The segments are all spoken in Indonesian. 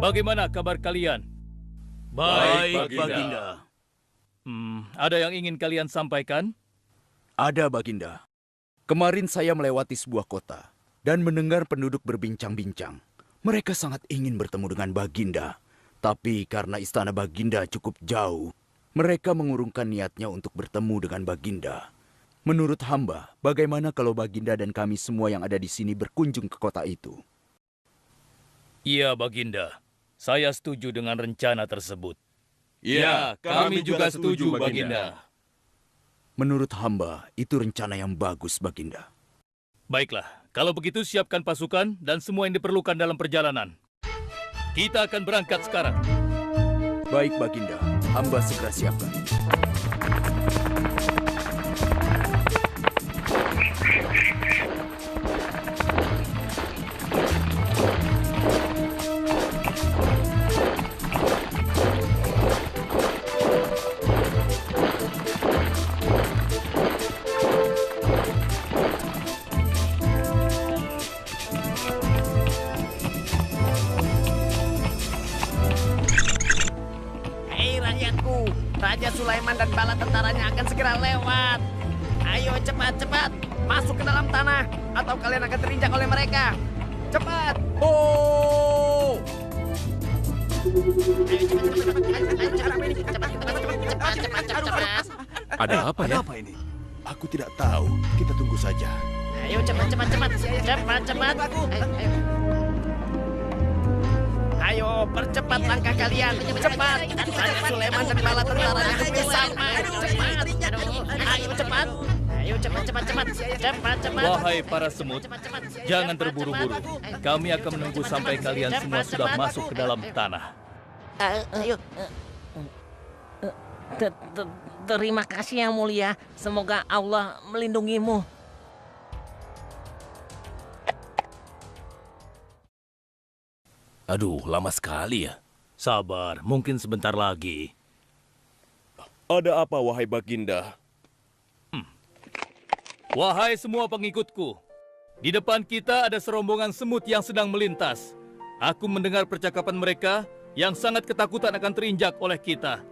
Bagaimana kabar kalian? Baik, Baginda. Ada yang ingin kalian sampaikan? Ada, Baginda. Kemarin saya melewati sebuah kota dan mendengar penduduk berbincang-bincang. Mereka sangat ingin bertemu dengan Baginda. Tapi karena istana Baginda cukup jauh, mereka mengurungkan niatnya untuk bertemu dengan Baginda. Menurut hamba, bagaimana kalau Baginda dan kami semua yang ada di sini berkunjung ke kota itu? Iya, Baginda. Saya setuju dengan rencana tersebut. Ya, kami juga setuju, Baginda. Menurut hamba, itu rencana yang bagus, Baginda. Baiklah, kalau begitu siapkan pasukan dan semua yang diperlukan dalam perjalanan. Kita akan berangkat sekarang. Baik, Baginda. Hamba segera siapkan. Raja Sulaiman dan bala tentaranya akan segera lewat. Ayo cepat-cepat masuk ke dalam tanah atau kalian akan terinjak oleh mereka. Cepat! Oh! Cepat. Ada apa ya? Apa ini? Aku tidak tahu. Kita tunggu saja. Ayo cepat. Ayo percepat langkah kalian. Cepat. Raja Sulaiman dan bala tentaranya hampir sama. Cepat. Ayo cepat. Wahai para semut, jangan terburu-buru. Kami akan menunggu sampai kalian semua sudah masuk ke dalam tanah. Ayo. Terima kasih yang mulia. Semoga Allah melindungimu. Aduh, lama sekali ya. Sabar, mungkin sebentar lagi. Ada apa, wahai Baginda? Wahai semua pengikutku, di depan kita ada serombongan semut yang sedang melintas. Aku mendengar percakapan mereka yang sangat ketakutan akan terinjak oleh kita.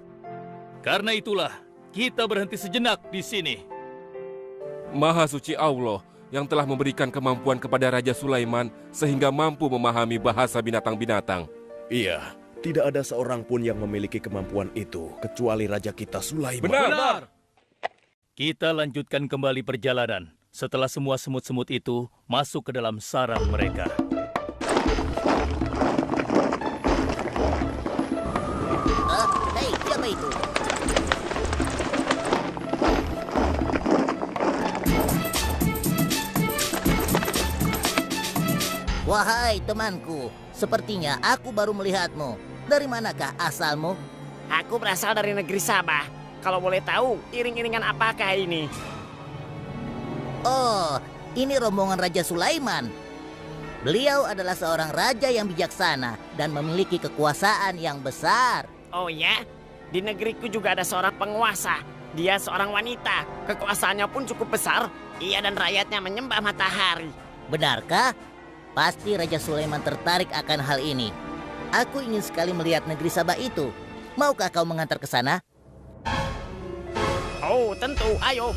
Karena itulah, kita berhenti sejenak di sini. Maha suci Allah yang telah memberikan kemampuan kepada Raja Sulaiman sehingga mampu memahami bahasa binatang-binatang. Iya, tidak ada seorang pun yang memiliki kemampuan itu kecuali Raja kita Sulaiman. Benar. Kita lanjutkan kembali perjalanan setelah semua semut-semut itu masuk ke dalam sarang mereka. Hei, siapa itu? Wahai temanku, sepertinya aku baru melihatmu. Dari manakah asalmu? Aku berasal dari negeri Sabah. Kalau boleh tahu, iring-iringan apakah ini? Oh, ini rombongan Raja Sulaiman. Beliau adalah seorang raja yang bijaksana dan memiliki kekuasaan yang besar. Oh ya? Di negeriku juga ada seorang penguasa. Dia seorang wanita. Kekuasaannya pun cukup besar. Ia dan rakyatnya menyembah matahari. Benarkah? Pasti Raja Sulaiman tertarik akan hal ini. Aku ingin sekali melihat negeri Sabah itu. Maukah kau mengantar ke sana? Oh, tentu. Ayo.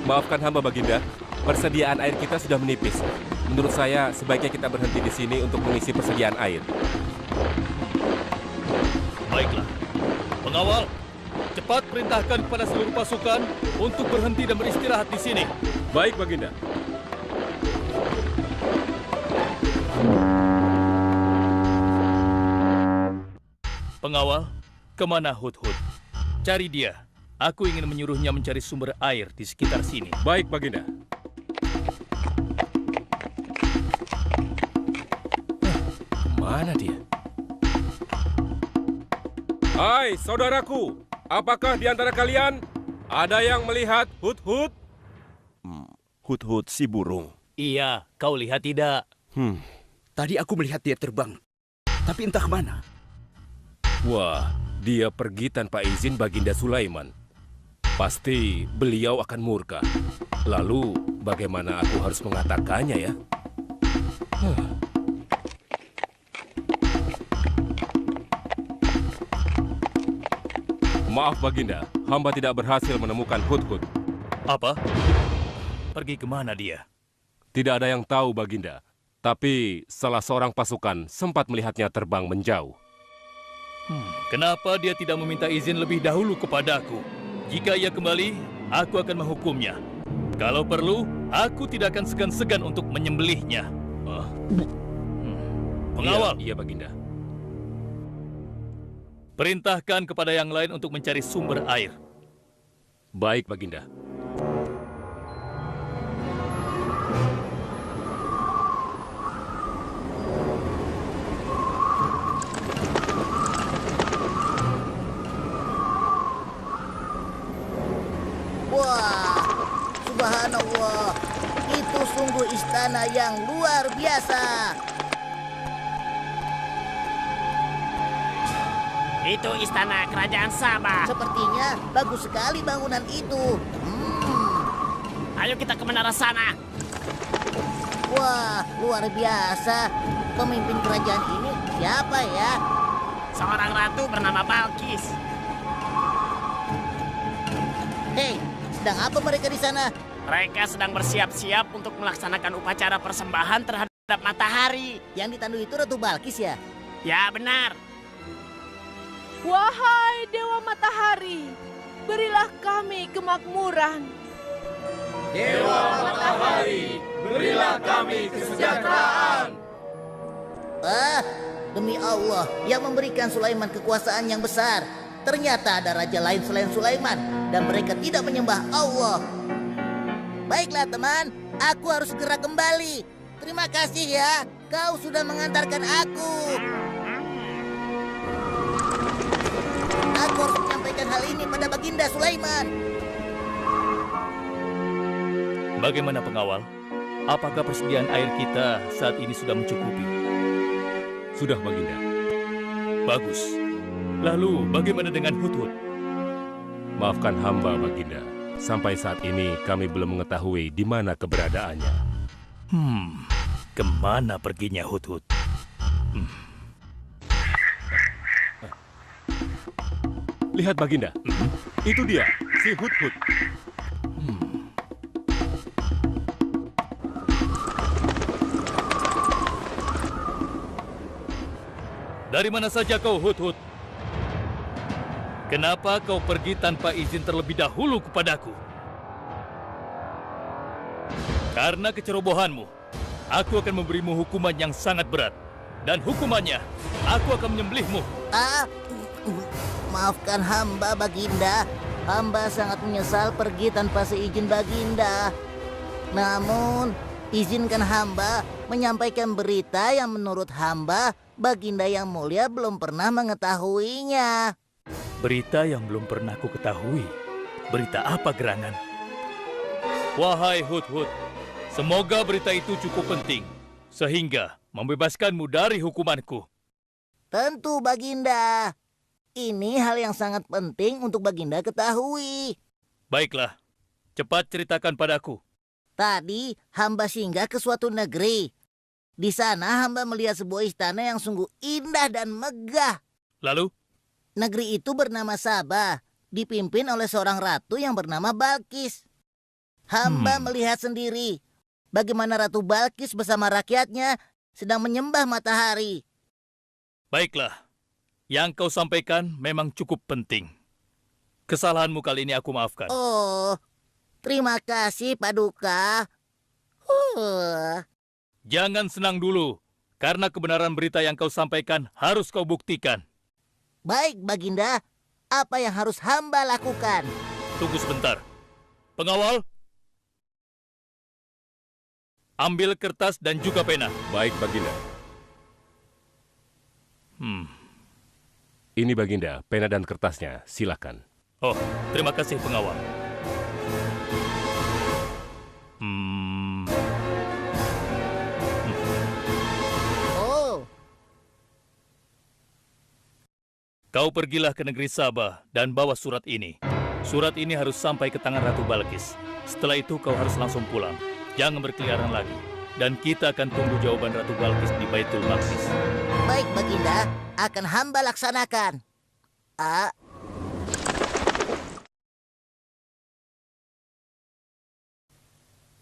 Maafkan hamba, Baginda. Persediaan air kita sudah menipis. Menurut saya, sebaiknya kita berhenti di sini untuk mengisi persediaan air. Baiklah, pengawal, cepat perintahkan kepada seluruh pasukan untuk berhenti dan beristirahat di sini. Baik, Baginda. Pengawal, kemana Hudhud? Cari dia. Aku ingin menyuruhnya mencari sumber air di sekitar sini. Baik, Baginda. Mana dia? Hai, saudaraku. Apakah di antara kalian ada yang melihat Hudhud? Hudhud si burung. Iya, kau lihat tidak? Tadi aku melihat dia terbang. Tapi entah kemana. Wah, dia pergi tanpa izin Baginda Sulaiman. Pasti beliau akan murka. Lalu Bagaimana aku harus mengatakannya ya? Maaf Baginda, hamba tidak berhasil menemukan Hudhud. Apa? Pergi kemana dia? Tidak ada yang tahu Baginda, tapi salah seorang pasukan sempat melihatnya terbang menjauh. Kenapa dia tidak meminta izin lebih dahulu kepadaku? Jika ia kembali, aku akan menghukumnya. Kalau perlu, aku tidak akan segan-segan untuk menyembelihnya. Pengawal, Iya, Baginda. perintahkan kepada yang lain untuk mencari sumber air. Baik Baginda. Wah, subhanallah. Itu sungguh istana yang luar biasa. Itu istana kerajaan Sabah. Sepertinya bagus sekali bangunan itu. Ayo kita ke menara sana. Wah, luar biasa. Pemimpin kerajaan ini siapa ya? Seorang ratu bernama Balkis. Hei, sedang apa mereka di sana? Mereka sedang bersiap-siap untuk melaksanakan upacara persembahan terhadap matahari. Yang ditandu itu Ratu Balkis ya? Ya benar. Wahai Dewa Matahari, berilah kami kemakmuran. Dewa Matahari, berilah kami kesejahteraan. Demi Allah yang memberikan Sulaiman kekuasaan yang besar. Ternyata ada raja lain selain Sulaiman dan mereka tidak menyembah Allah. Baiklah teman, aku harus segera kembali. Terima kasih ya, kau sudah mengantarkan aku. Aku harus menyampaikan hal ini pada Baginda Sulaiman. Bagaimana pengawal? Apakah persediaan air kita saat ini sudah mencukupi? Sudah Baginda. Bagus. Lalu bagaimana dengan Hudhud? Maafkan hamba Baginda. Sampai saat ini kami belum mengetahui di mana keberadaannya. Kemana perginya Hudhud? Lihat Baginda, itu dia, si Hudhud. Dari mana saja kau Hudhud? Kenapa kau pergi tanpa izin terlebih dahulu kepadaku? Karena kecerobohanmu, aku akan memberimu hukuman yang sangat berat. Dan hukumannya, aku akan menyembelihmu. Maafkan hamba Baginda. Hamba sangat menyesal pergi tanpa seizin Baginda. Namun, izinkan hamba menyampaikan berita yang menurut hamba Baginda yang mulia belum pernah mengetahuinya. Berita yang belum pernah ku ketahui. Berita apa gerangan? Wahai Hudhud, semoga berita itu cukup penting, sehingga membebaskanmu dari hukumanku. Tentu Baginda. Ini hal yang sangat penting untuk Baginda ketahui. Baiklah, cepat ceritakan padaku. Tadi hamba singgah ke suatu negeri. Di sana hamba melihat sebuah istana yang sungguh indah dan megah. Lalu? Negeri itu bernama Sabah, dipimpin oleh seorang ratu yang bernama Balkis. Hamba melihat sendiri bagaimana Ratu Balkis bersama rakyatnya sedang menyembah matahari. Baiklah, yang kau sampaikan memang cukup penting. Kesalahanmu kali ini aku maafkan. Oh, terima kasih Paduka. Jangan senang dulu, karena kebenaran berita yang kau sampaikan harus kau buktikan. Baik Baginda, apa yang harus hamba lakukan? Tunggu sebentar. Pengawal, ambil kertas dan juga pena. Baik Baginda. Ini Baginda, pena dan kertasnya, silakan. Oh, terima kasih pengawal. Oh, Kau pergilah ke negeri Sabah dan bawa surat ini. Surat ini harus sampai ke tangan Ratu Balkis. Setelah itu kau harus langsung pulang. jangan berkeliaran lagi. Dan kita akan tunggu jawaban Ratu Balkis di Baitul Maqdis. Baik, Baginda. Akan hamba laksanakan.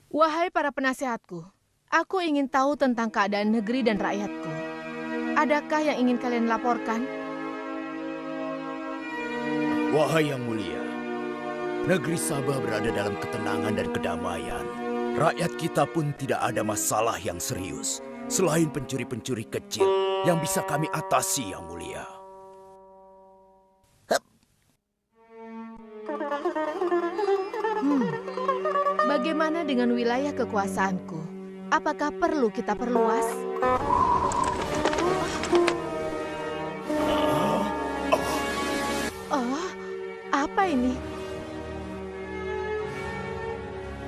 Wahai para penasehatku, aku ingin tahu tentang keadaan negeri dan rakyatku. Adakah yang ingin kalian laporkan? Wahai yang mulia, negeri Sabah berada dalam ketenangan dan kedamaian. Rakyat kita pun tidak ada masalah yang serius, selain pencuri-pencuri kecil yang bisa kami atasi, yang mulia. Bagaimana dengan wilayah kekuasaanku? Apakah perlu kita perluas? Oh, apa ini?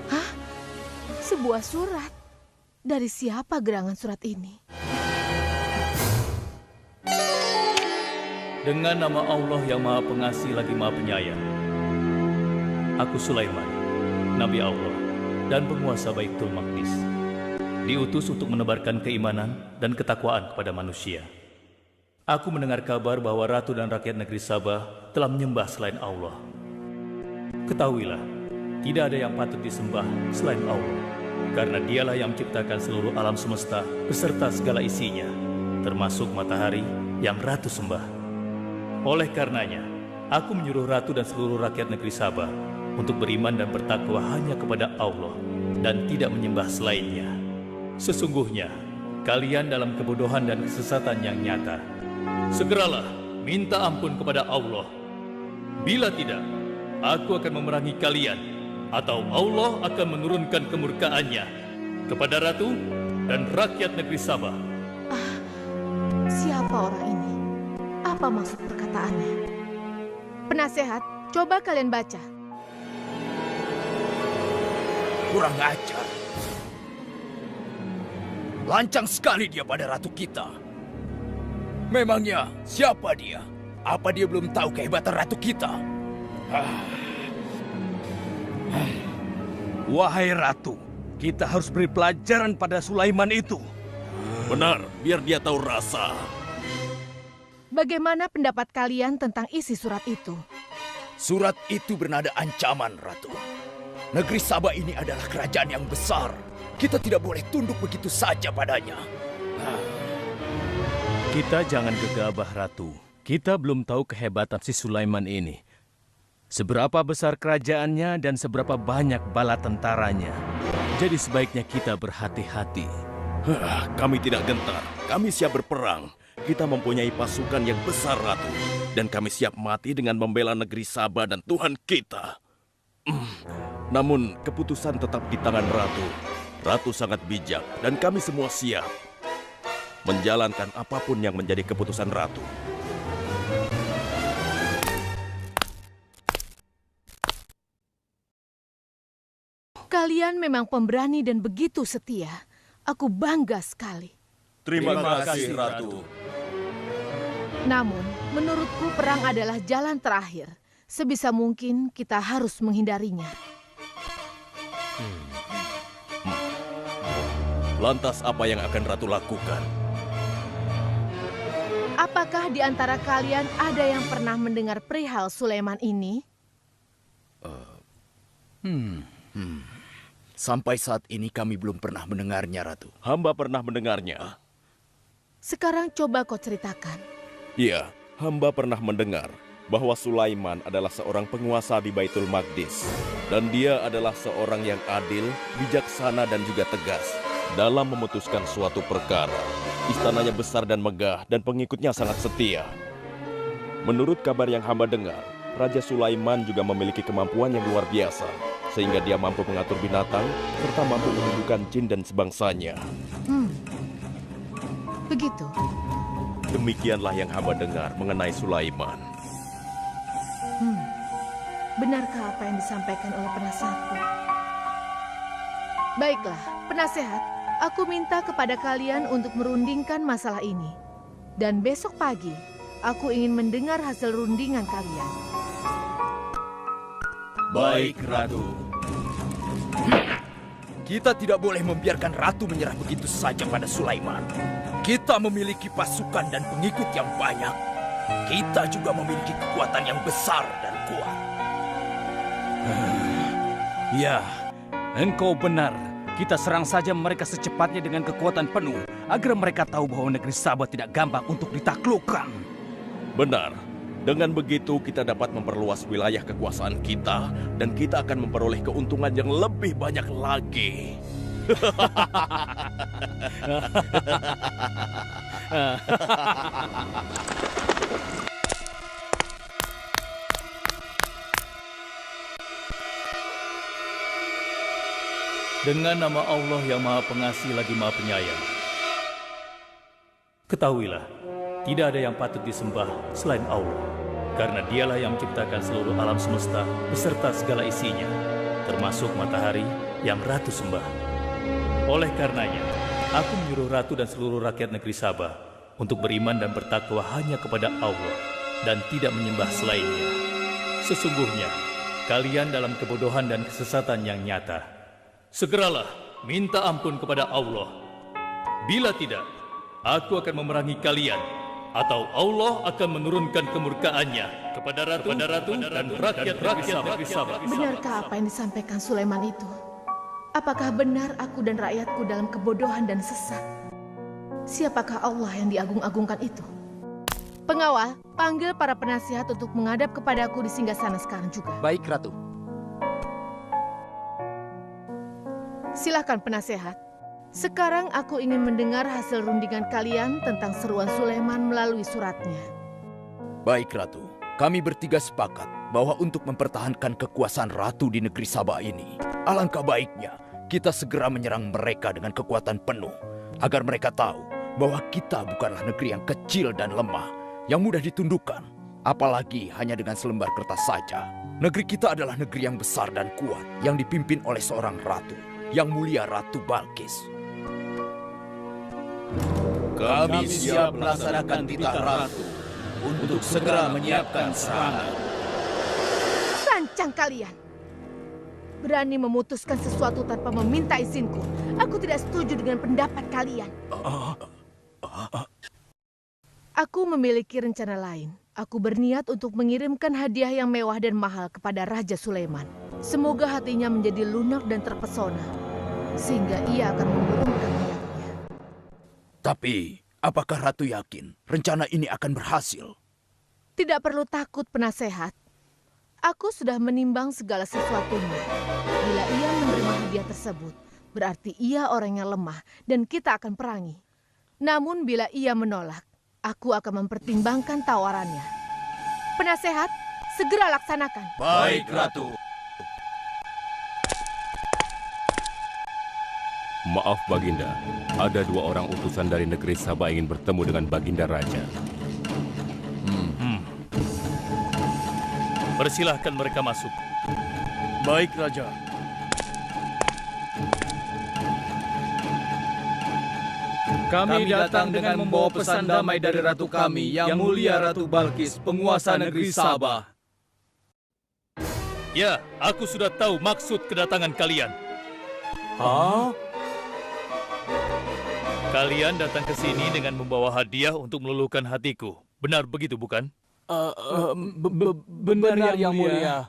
Hah? Sebuah surat. Dari siapa gerangan surat ini? Dengan nama Allah yang Maha Pengasih lagi Maha Penyayang. Aku Sulaiman, Nabi Allah dan penguasa Baitul Maqdis, diutus untuk menebarkan keimanan dan ketakwaan kepada manusia. Aku mendengar kabar bahwa ratu dan rakyat negeri Sabah telah menyembah selain Allah. Ketahuilah, tidak ada yang patut disembah selain Allah, karena dialah yang menciptakan seluruh alam semesta beserta segala isinya, termasuk matahari yang ratu sembah. Oleh karenanya, aku menyuruh ratu dan seluruh rakyat negeri Sabah untuk beriman dan bertakwa hanya kepada Allah dan tidak menyembah selainnya. Sesungguhnya, kalian dalam kebodohan dan kesesatan yang nyata. Segeralah minta ampun kepada Allah. Bila tidak, aku akan memerangi kalian, atau Allah akan menurunkan kemurkaannya kepada ratu dan rakyat negeri Sabah. Siapa orang ini? Apa maksud perkataannya? Penasehat, coba kalian baca. Kurang ajar. Lancang sekali dia pada ratu kita. Memangnya siapa dia? Apa dia belum tahu kehebatan ratu kita? Wahai ratu, kita harus beri pelajaran pada Sulaiman itu. Benar, biar dia tahu rasa. Bagaimana pendapat kalian tentang isi surat itu? Surat itu bernada ancaman, Ratu. Negeri Sabah ini adalah kerajaan yang besar. Kita tidak boleh tunduk begitu saja padanya. Kita jangan gegabah, Ratu. Kita belum tahu kehebatan si Sulaiman ini. Seberapa besar kerajaannya dan seberapa banyak bala tentaranya. Jadi sebaiknya kita berhati-hati. Kami tidak gentar. Kami siap berperang. Kita mempunyai pasukan yang besar, Ratu. Dan kami siap mati dengan membela negeri Sabah dan Tuhan kita. Namun, keputusan tetap di tangan Ratu. Ratu sangat bijak dan kami semua siap menjalankan apapun yang menjadi keputusan Ratu. Kalian memang pemberani dan begitu setia. Aku bangga sekali. Terima kasih, Ratu. Namun, menurutku perang adalah jalan terakhir. Sebisa mungkin kita harus menghindarinya. Lantas apa yang akan Ratu lakukan? Apakah di antara kalian ada yang pernah mendengar perihal Sulaiman ini? Sampai saat ini kami belum pernah mendengarnya, Ratu. Hamba pernah mendengarnya. Sekarang coba kau ceritakan. Iya, hamba pernah mendengar bahwa Sulaiman adalah seorang penguasa di Baitul Maqdis. Dan dia adalah seorang yang adil, bijaksana dan juga tegas dalam memutuskan suatu perkara. Istananya besar dan megah dan pengikutnya sangat setia. Menurut kabar yang hamba dengar, Raja Sulaiman juga memiliki kemampuan yang luar biasa, sehingga dia mampu mengatur binatang serta mampu menundukkan jin dan sebangsanya. Begitu. Demikianlah yang hamba dengar mengenai Sulaiman. Benarkah apa yang disampaikan oleh penasehatku? Baiklah, penasehat, aku minta kepada kalian untuk merundingkan masalah ini. Dan besok pagi, aku ingin mendengar hasil rundingan kalian. Baik, Ratu. Kita tidak boleh membiarkan ratu menyerah begitu saja pada Sulaiman. Kita memiliki pasukan dan pengikut yang banyak. Kita juga memiliki kekuatan yang besar dan kuat. Ya, engkau benar. Kita serang saja mereka secepatnya dengan kekuatan penuh, agar mereka tahu bahwa negeri Sabah tidak gampang untuk ditaklukkan. Benar. Dengan begitu kita dapat memperluas wilayah kekuasaan kita dan kita akan memperoleh keuntungan yang lebih banyak lagi. Dengan nama Allah yang Maha Pengasih lagi Maha Penyayang. Ketahuilah, tidak ada yang patut disembah selain Allah. Karena dialah yang menciptakan seluruh alam semesta beserta segala isinya, termasuk matahari yang ratu sembah. Oleh karenanya, aku menyuruh ratu dan seluruh rakyat negeri Sabah untuk beriman dan bertakwa hanya kepada Allah dan tidak menyembah selainnya. Sesungguhnya, kalian dalam kebodohan dan kesesatan yang nyata. Segeralah minta ampun kepada Allah. Bila tidak, aku akan memerangi kalian, atau Allah akan menurunkan kemurkaannya kepada ratu dan rakyat negeri Sabah. Benarkah apa yang disampaikan Sulaiman itu? Apakah benar aku dan rakyatku dalam kebodohan dan sesat? Siapakah Allah yang diagung-agungkan itu? Pengawal, panggil para penasihat untuk menghadap kepadaku di singgasana sekarang juga. Baik, Ratu. Silakan penasehat. Sekarang aku ingin mendengar hasil rundingan kalian tentang seruan Sulaiman melalui suratnya. Baik, Ratu. Kami bertiga sepakat bahwa untuk mempertahankan kekuasaan Ratu di negeri Sabah ini, alangkah baiknya kita segera menyerang mereka dengan kekuatan penuh, agar mereka tahu bahwa kita bukanlah negeri yang kecil dan lemah, yang mudah ditundukkan, apalagi hanya dengan selembar kertas saja. Negeri kita adalah negeri yang besar dan kuat, yang dipimpin oleh seorang ratu, yang mulia Ratu Balkis. Kami siap melaksanakan titah ratu untuk segera menyiapkan serangan. Sancang kalian! Berani memutuskan sesuatu tanpa meminta izinku. Aku tidak setuju dengan pendapat kalian. Aku memiliki rencana lain. Aku berniat untuk mengirimkan hadiah yang mewah dan mahal kepada Raja Sulaiman. Semoga hatinya menjadi lunak dan terpesona, sehingga ia akan menurunkan niatnya. Tapi, apakah Ratu yakin rencana ini akan berhasil? Tidak perlu takut, penasehat. Aku sudah menimbang segala sesuatunya. Bila ia menerima hadiah tersebut, berarti ia orang yang lemah dan kita akan perangi. Namun bila ia menolak, aku akan mempertimbangkan tawarannya. Penasehat, segera laksanakan. Baik, Ratu. Maaf Baginda, ada 2 orang utusan dari negeri Sabah ingin bertemu dengan Baginda Raja. Persilahkan mereka masuk. Baik, Raja. Kami datang dengan membawa pesan damai dari Ratu kami, yang mulia Ratu Balkis, penguasa negeri Sabah. Ya, aku sudah tahu maksud kedatangan kalian. Hah? Kalian datang ke sini dengan membawa hadiah untuk meluluhkan hatiku. Benar begitu, bukan? Benar, Yang Mulia.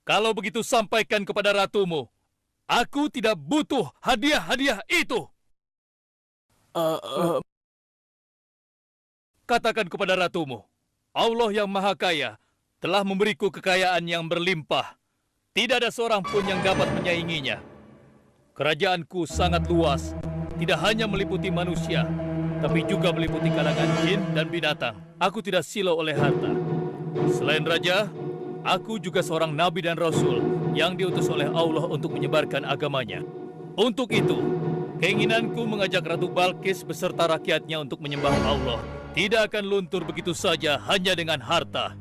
Kalau begitu sampaikan kepada ratumu. Aku tidak butuh hadiah-hadiah itu. Katakan kepada ratumu, Allah yang Maha Kaya telah memberiku kekayaan yang berlimpah. Tidak ada seorang pun yang dapat menyainginya. Kerajaanku sangat luas, tidak hanya meliputi manusia, tapi juga meliputi kalangan jin dan binatang. Aku tidak silau oleh harta. Selain raja, aku juga seorang nabi dan rasul yang diutus oleh Allah untuk menyebarkan agamanya. Untuk itu, keinginanku mengajak Ratu Balkis beserta rakyatnya untuk menyembah Allah tidak akan luntur begitu saja hanya dengan harta.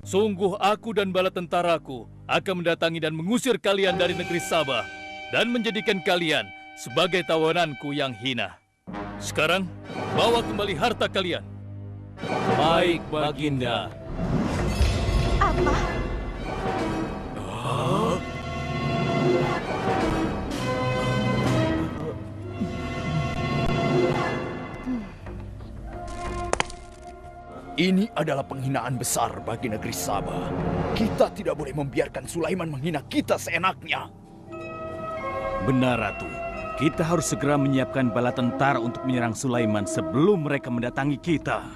Sungguh aku dan bala tentaraku akan mendatangi dan mengusir kalian dari negeri Sabah dan menjadikan kalian sebagai tawananku yang hina. Sekarang, bawa kembali harta kalian. Baik, Baginda. Apa? Ini adalah penghinaan besar bagi negeri Sabah. Kita tidak boleh membiarkan Sulaiman menghina kita seenaknya. Benar, Ratu. Kita harus segera menyiapkan bala tentara untuk menyerang Sulaiman sebelum mereka mendatangi kita.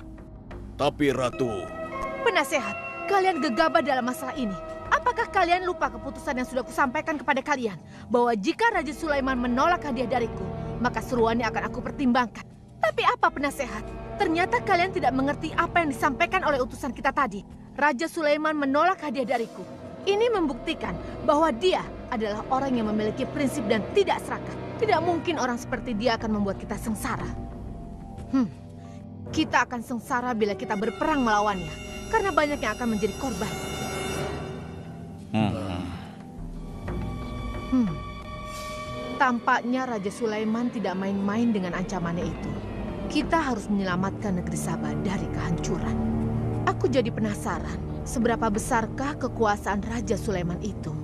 Tapi Ratu, Penasehat, kalian gegabah dalam masalah ini. Apakah kalian lupa keputusan yang sudah kusampaikan kepada kalian? Bahwa jika Raja Sulaiman menolak hadiah dariku, maka seruannya akan aku pertimbangkan. Tapi apa penasehat? Ternyata kalian tidak mengerti apa yang disampaikan oleh utusan kita tadi. Raja Sulaiman menolak hadiah dariku. Ini membuktikan bahwa dia adalah orang yang memiliki prinsip dan tidak serakah. Tidak mungkin orang seperti dia akan membuat kita sengsara. Kita akan sengsara bila kita berperang melawannya, karena banyak yang akan menjadi korban. Tampaknya Raja Sulaiman tidak main-main dengan ancamannya itu. Kita harus menyelamatkan negeri Sabah dari kehancuran. Aku jadi penasaran, seberapa besarkah kekuasaan Raja Sulaiman itu?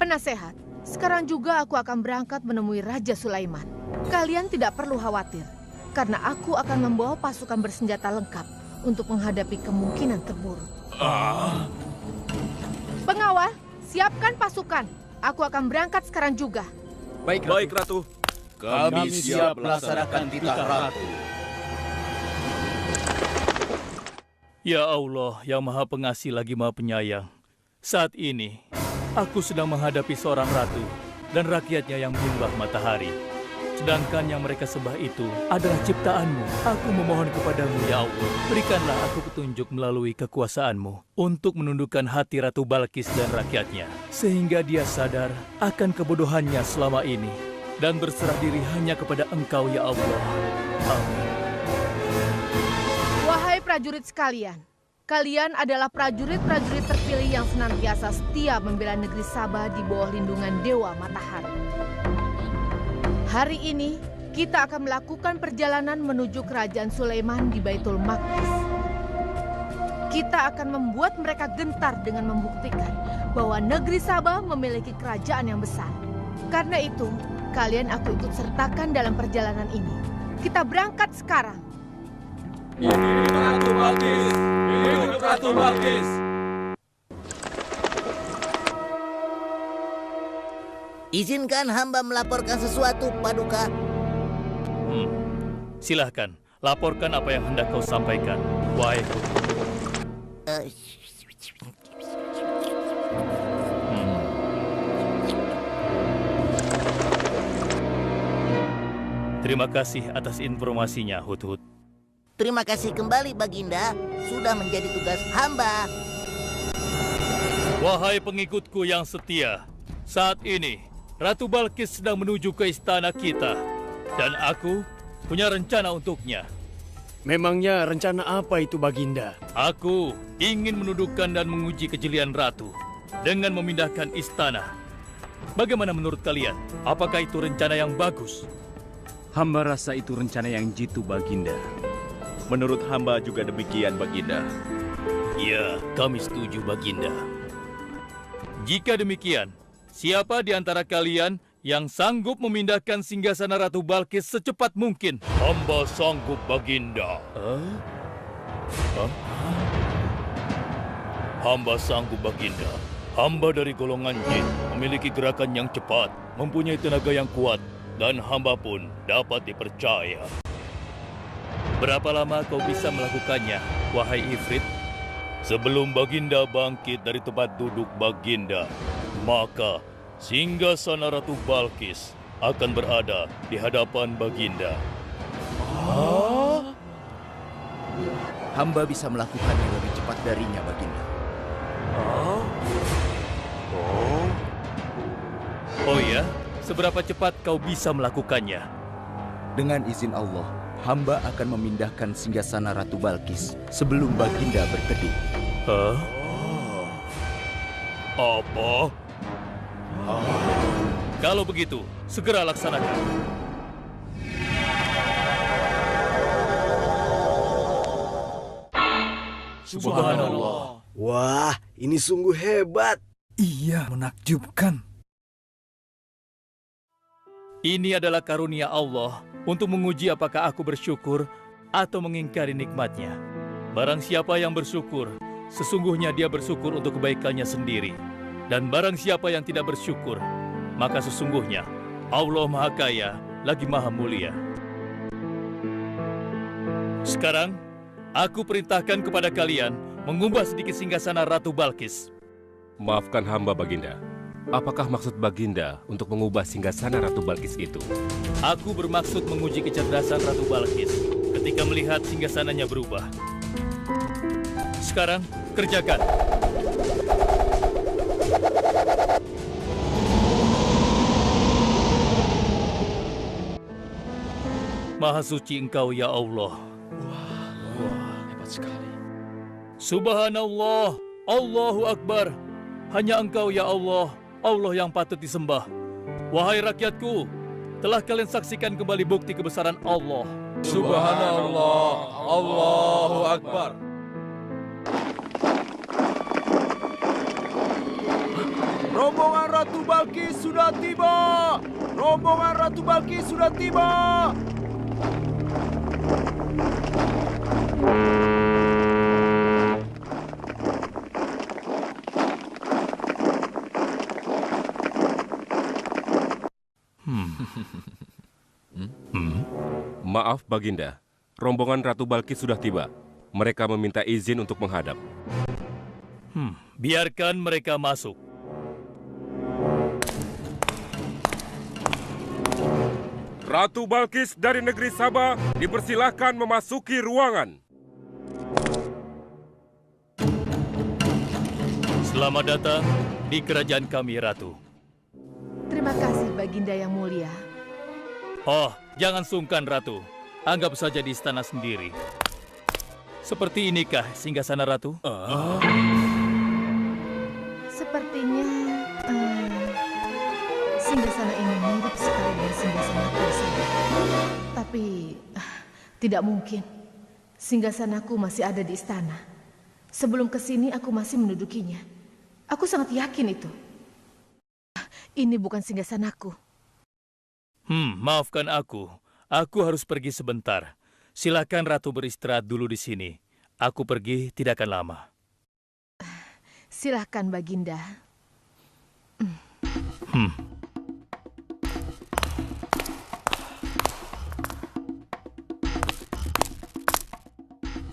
Penasehat, sekarang juga aku akan berangkat menemui Raja Sulaiman. Kalian tidak perlu khawatir, karena aku akan membawa pasukan bersenjata lengkap untuk menghadapi kemungkinan terburuk. Pengawal, siapkan pasukan. Aku akan berangkat sekarang juga. Baik, Ratu. Kami siap melaksanakan titah Ratu. Ya Allah, yang Maha Pengasih lagi Maha Penyayang. Saat ini, aku sedang menghadapi seorang ratu dan rakyatnya yang menyembah matahari. Sedangkan yang mereka sembah itu adalah ciptaanmu. Aku memohon kepadamu, ya Allah, berikanlah aku petunjuk melalui kekuasaanmu untuk menundukkan hati Ratu Balkis dan rakyatnya, sehingga dia sadar akan kebodohannya selama ini dan berserah diri hanya kepada Engkau, ya Allah. Amin. Wahai prajurit sekalian, kalian adalah prajurit-prajurit terpilih yang senantiasa setia membela negeri Sabah di bawah lindungan Dewa Matahari. Hari ini, kita akan melakukan perjalanan menuju kerajaan Sulaiman di Baitul Maqdis. Kita akan membuat mereka gentar dengan membuktikan bahwa negeri Sabah memiliki kerajaan yang besar. Karena itu, kalian aku ikut sertakan dalam perjalanan ini. Kita berangkat sekarang. Hidup Ratu Balkis! Hidup Ratu Balkis! Izinkan hamba melaporkan sesuatu, Paduka. Silahkan, laporkan apa yang hendak kau sampaikan, wahai Putri. Terima kasih atas informasinya, Hudhud. Terima kasih kembali, Baginda. Sudah menjadi tugas hamba. Wahai pengikutku yang setia, saat ini Ratu Balkis sedang menuju ke istana kita, dan aku punya rencana untuknya. memangnya rencana apa itu, Baginda? Aku ingin menundukkan dan menguji kejelian Ratu dengan memindahkan istana. Bagaimana menurut kalian? Apakah itu rencana yang bagus? Hamba rasa itu rencana yang jitu, Baginda. Menurut hamba juga demikian, Baginda. Ya, kami setuju, Baginda. Jika demikian, siapa di antara kalian yang sanggup memindahkan singgasana Ratu Balkis secepat mungkin? Hamba sanggup, Baginda. Hamba sanggup, Baginda. Hamba dari golongan jin, memiliki gerakan yang cepat, mempunyai tenaga yang kuat, dan hamba pun dapat dipercaya. Berapa lama kau bisa melakukannya, wahai Ifrit? Sebelum Baginda bangkit dari tempat duduk Baginda, maka singgasana Ratu Balkis akan berada di hadapan Baginda. Hamba bisa melakukannya lebih cepat darinya, Baginda. Oh ya? Seberapa cepat kau bisa melakukannya? Dengan izin Allah, hamba akan memindahkan singgasana Ratu Balkis sebelum Baginda berteduh. Hah? Apa? Kalau begitu, segera laksanakan. Subhanallah. Wah, ini sungguh hebat. Iya, menakjubkan. Ini adalah karunia Allah untuk menguji apakah aku bersyukur atau mengingkari nikmatnya. Barang siapa yang bersyukur, sesungguhnya dia bersyukur untuk kebaikannya sendiri. Dan barang siapa yang tidak bersyukur, maka sesungguhnya Allah Maha Kaya lagi Maha Mulia. Sekarang, aku perintahkan kepada kalian mengubah sedikit singgasana Ratu Balkis. Maafkan hamba, Baginda. Apakah maksud Baginda untuk mengubah singgasana Ratu Balkis itu? Aku bermaksud menguji kecerdasan Ratu Balkis ketika melihat singgasananya berubah. Sekarang, kerjakan. Maha suci Engkau, ya Allah. Hebat sekali. Subhanallah, Allahu Akbar. Hanya Engkau, ya Allah, Allah yang patut disembah. Wahai rakyatku, telah kalian saksikan kembali bukti kebesaran Allah. Subhanallah, Allahu Akbar. Rombongan Ratu Balkis sudah tiba! Rombongan Ratu Balkis sudah tiba! Maaf, Baginda. Rombongan Ratu Balkis sudah tiba. Mereka meminta izin untuk menghadap. Biarkan mereka masuk. Ratu Balkis dari negeri Sabah dipersilahkan memasuki ruangan. Selamat datang di kerajaan kami, Ratu. Terima kasih, Baginda yang mulia. Oh, jangan sungkan, Ratu. Anggap saja di istana sendiri. Seperti inikah singgasana Ratu? Sepertinya singgasana ini mirip sekali dengan singgasanaku di sana. Tapi tidak mungkin. Singgasanaku masih ada di istana. Sebelum kesini aku masih mendudukinya. Aku sangat yakin itu. Ini bukan singgasanaku. Maafkan aku. Aku harus pergi sebentar. Silakan Ratu beristirahat dulu di sini. Aku pergi tidak akan lama. Silakan, Baginda.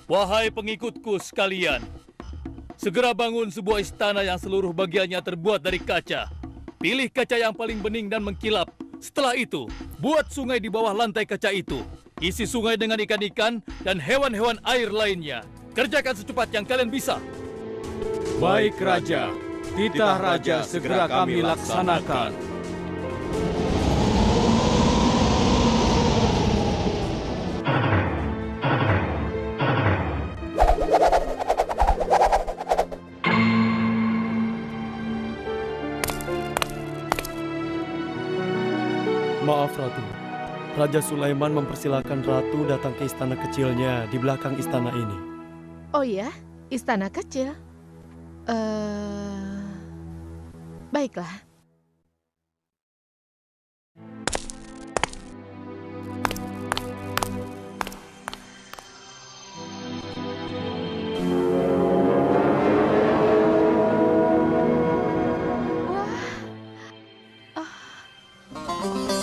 Wahai pengikutku sekalian, segera bangun sebuah istana yang seluruh bagiannya terbuat dari kaca. Pilih kaca yang paling bening dan mengkilap. Setelah itu, buat sungai di bawah lantai kaca itu. Isi sungai dengan ikan-ikan dan hewan-hewan air lainnya. Kerjakan secepat yang kalian bisa. Baik, Raja. Titah Raja segera kami laksanakan. Maaf, Ratu. Raja Sulaiman mempersilahkan Ratu datang ke istana kecilnya di belakang istana ini. Oh ya, istana kecil. Baiklah.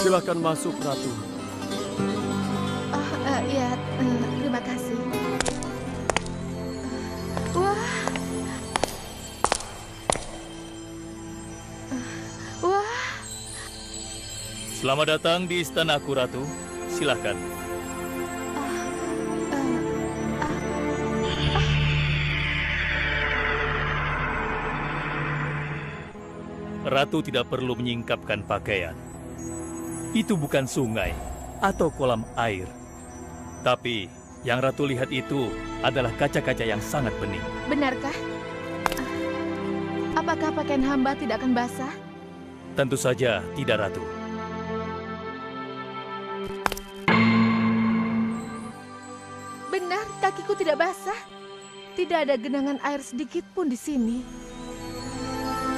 Silakan masuk, Ratu. Ya, terima kasih. Wah. Selamat datang di istanaku, Ratu. Silakan. Ratu tidak perlu menyingkapkan pakaian. Itu bukan sungai atau kolam air. Tapi yang Ratu lihat itu adalah kaca-kaca yang sangat bening. Benarkah? Apakah pakaian hamba tidak akan basah? Tentu saja tidak, Ratu. Benar, kakiku tidak basah. Tidak ada genangan air sedikit pun di sini.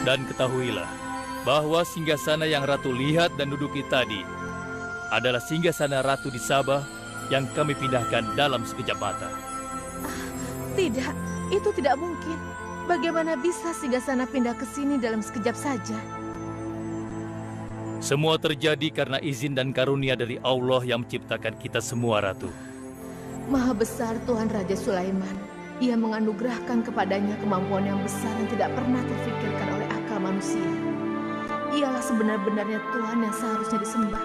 Dan ketahuilah bahwa singgasana yang Ratu lihat dan duduki tadi adalah singgasana Ratu di Sabah yang kami pindahkan dalam sekejap mata. Tidak, itu tidak mungkin. Bagaimana bisa singgasana pindah ke sini dalam sekejap saja? Semua terjadi karena izin dan karunia dari Allah yang menciptakan kita semua, Ratu. Maha besar Tuhan Raja Sulaiman. Ia menganugerahkan kepadanya kemampuan yang besar yang tidak pernah terfikirkan oleh akal manusia. Ialah sebenar-benarnya Tuhan yang seharusnya disembah.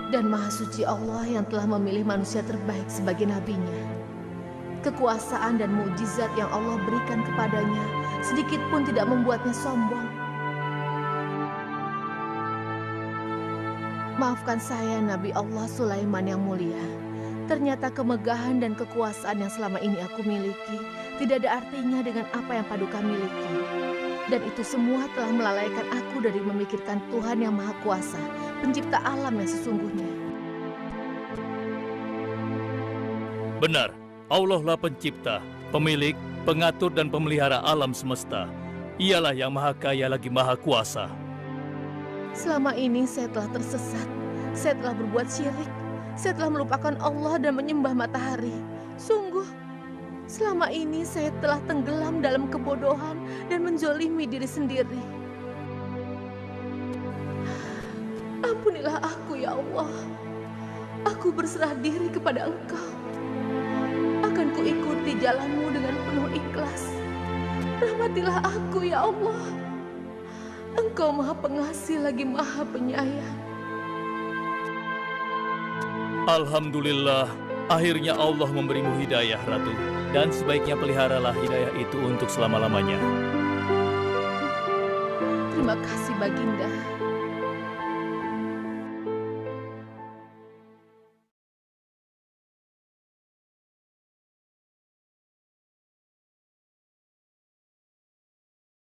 Dan Maha Suci Allah yang telah memilih manusia terbaik sebagai nabinya. Kekuasaan dan mukjizat yang Allah berikan kepadanya sedikit pun tidak membuatnya sombong. Maafkan saya, Nabi Allah Sulaiman yang mulia. Ternyata kemegahan dan kekuasaan yang selama ini aku miliki tidak ada artinya dengan apa yang Paduka miliki. Dan itu semua telah melalaikan aku dari memikirkan Tuhan yang Maha Kuasa, pencipta alam yang sesungguhnya. Benar, Allah lah pencipta, pemilik, pengatur dan pemelihara alam semesta. Ialah yang Maha Kaya lagi Maha Kuasa. Selama ini saya telah tersesat, saya telah berbuat syirik, saya telah melupakan Allah dan menyembah matahari. Sungguh, selama ini saya telah tenggelam dalam kebodohan dan menzolimi diri sendiri. Ampunilah aku ya Allah. Aku berserah diri kepada Engkau. Akan kuikuti jalanmu dengan penuh ikhlas. Rahmatilah aku ya Allah. Engkau Maha Pengasih lagi Maha Penyayang. Alhamdulillah, akhirnya Allah memberimu hidayah, Ratu. Dan sebaiknya peliharalah hidayah itu untuk selama-lamanya. Terima kasih, Baginda.